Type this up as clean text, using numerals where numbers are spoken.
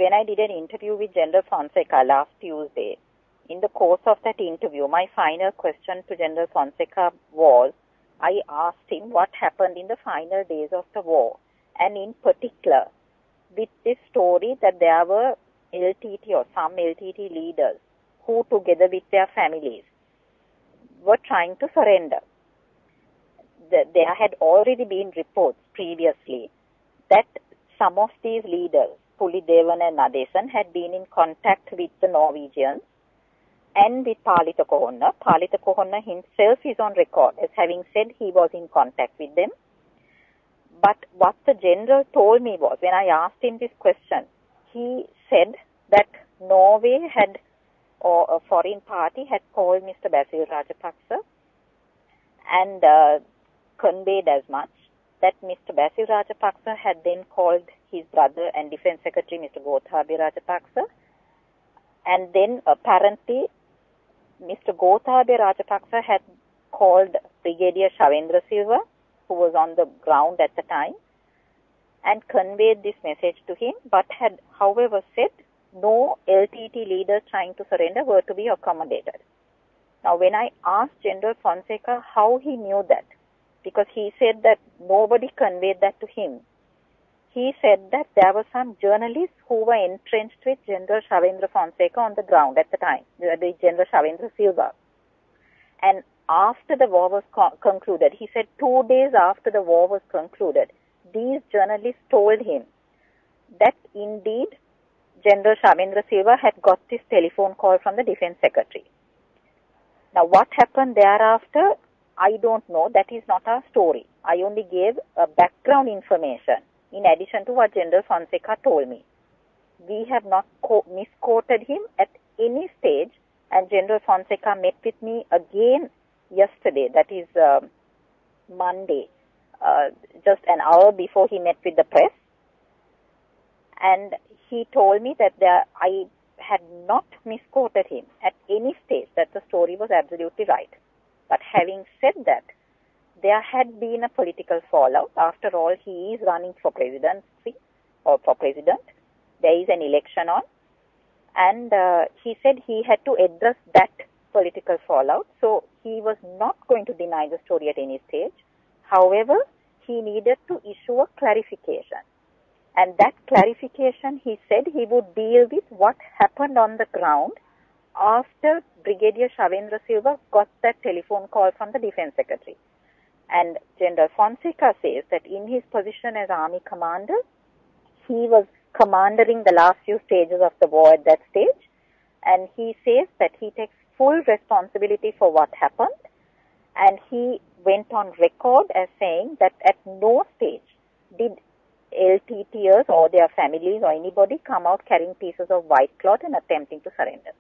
when I did an interview with General Fonseka last Tuesday, in the course of that interview, my final question to General Fonseka was, I asked him what happened in the final days of the war, and in particular, with this story that there were LTT or some LTT leaders who, together with their families, were trying to surrender. There had already been reports previously that some of these leaders, Pulidevan and Nadesan, had been in contact with the Norwegians and with Palita Kohonna. Palita Kohonna himself is on record as having said he was in contact with them. But what the general told me was, when I asked him this question, he said that Norway had, or a foreign party had called Mr. Basil Rajapaksa and conveyed as much, that Mr. Basil Rajapaksa had then called his brother and Defense Secretary, Mr. Gotabaya Rajapaksa, and then apparently Mr. Gotabaya Rajapaksa had called Brigadier Shavendra Silva, who was on the ground at the time, and conveyed this message to him, but had, however, said no LTT leaders trying to surrender were to be accommodated. Now, when I asked General Fonseka how he knew that, because he said that nobody conveyed that to him, he said that there were some journalists who were entrenched with General Shavendra Fonseka on the ground at the time, the General Shavendra Silva. And after the war was concluded, he said 2 days after the war was concluded, these journalists told him that indeed General Shavendra Silva had got this telephone call from the Defense Secretary. Now, what happened thereafter, I don't know. That is not our story. I only gave background information in addition to what General Fonseka told me. We have not misquoted him at any stage, and General Fonseka met with me again yesterday, that is Monday, just an hour before he met with the press, and he told me that I had not misquoted him at any stage, that the story was absolutely right. But having said that, there had been a political fallout. After all, he is running for presidency or for president. There is an election on, and he said he had to address that political fallout. So he was not going to deny the story at any stage. However, he needed to issue a clarification. And that clarification, he said he would deal with what happened on the ground after Brigadier Shavendra Silva got that telephone call from the Defense Secretary. And General Fonseka says that in his position as Army Commander, he was commanding the last few stages of the war at that stage, and he says that he takes full responsibility for what happened, and he went on record as saying that at no stage did LTTers or their families or anybody come out carrying pieces of white cloth and attempting to surrender.